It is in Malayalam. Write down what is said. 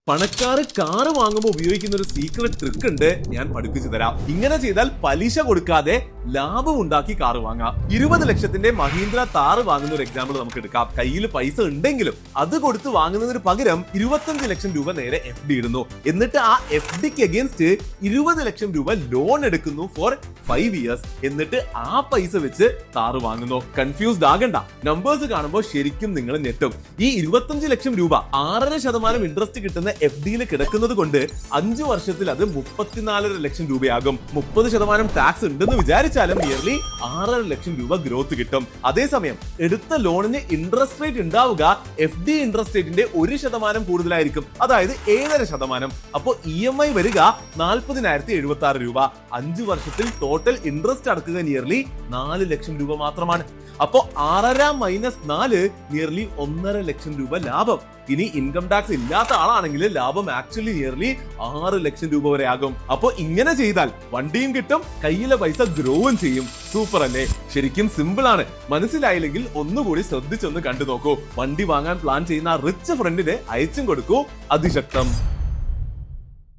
പണക്കാർ കാറ് വാങ്ങുമ്പോൾ ഉപയോഗിക്കുന്ന ഒരു സീക്രട്ട് ട്രിക്ക് ഉണ്ട്, ഞാൻ പഠിപ്പിച്ചു തരാം. ഇങ്ങനെ ചെയ്താൽ പലിശ കൊടുക്കാതെ ലാഭം ഉണ്ടാക്കി കാറ് വാങ്ങാം. 20 ലക്ഷത്തിന്റെ മഹീന്ദ്ര താർ വാങ്ങുന്ന ഒരു എക്സാമ്പിൾ നമുക്ക് എടുക്കാം. കയ്യിൽ പൈസ ഉണ്ടെങ്കിലും അത് കൊടുത്ത് വാങ്ങുന്നതിന് പകരം 25 ലക്ഷം രൂപ നേരെ FD ഇടുന്നു. എന്നിട്ട് ആ FDക്ക് അഗേൻസ്റ്റ് 20 ലക്ഷം രൂപ ലോൺ എടുക്കുന്നു ഫോർ 5 ഇയേഴ്സ്. എന്നിട്ട് ആ പൈസ വെച്ച് താറ് വാങ്ങുന്നു. കൺഫ്യൂസ്ഡ് ആകണ്ട, നമ്പേഴ്സ് കാണുമ്പോൾ ശരിക്കും നിങ്ങൾ ഞെട്ടും. ഈ 25 ലക്ഷം രൂപ 6% ഇൻട്രസ്റ്റ് കിട്ടുന്ന FDയിൽ കിടക്കുന്നത് കൊണ്ട് 5 വർഷത്തിൽ അത് 34 ലക്ഷം രൂപയാകും. 30% ടാക്സ് ഉണ്ടെന്ന് വിചാരിച്ചാലും നിയർലി 6 ലക്ഷം രൂപ ഗ്രോത്ത് കിട്ടും. അതേസമയം എടുത്ത ലോണിന് ഇൻട്രസ്റ്റ് റേറ്റ് ഉണ്ടാവുക FD ഇൻട്രസ്റ്റ് റേറ്റിന്റെ 1% കൂടുതലായിരിക്കും, അതായത് 7.5%. അപ്പോൾ EMI വരിക 40,076 രൂപ. 5 വർഷത്തിൽ ടോട്ടൽ ഇൻട്രസ്റ്റ് അടക്കുക നിയർലി 4 ലക്ഷം രൂപ മാത്രമാണ്. അപ്പോ 6 - 4 നിയർലി 1.5 ലക്ഷം രൂപ ലാഭം. ഇനി ഇൻകം ടാക്സ് ഇല്ലാത്ത ആളാണെങ്കിൽ ലാഭം ആക്ച്വലി നിയർലി 6 ലക്ഷം രൂപ വരെ ആകും. അപ്പൊ ഇങ്ങനെ ചെയ്താൽ വണ്ടിയും കിട്ടും, കയ്യിലെ പൈസ ഗ്രോവും ചെയ്യും. സൂപ്പർ അല്ലേ? ശരിക്കും സിമ്പിൾ ആണ്. മനസ്സിലായില്ലെങ്കിൽ ഒന്നുകൂടി ശ്രദ്ധിച്ചൊന്ന് കണ്ടു നോക്കൂ. വണ്ടി വാങ്ങാൻ പ്ലാൻ ചെയ്യുന്ന റിച്ച് ഫ്രണ്ടിന് അയച്ചും കൊടുക്കൂ. അതിശക്തം.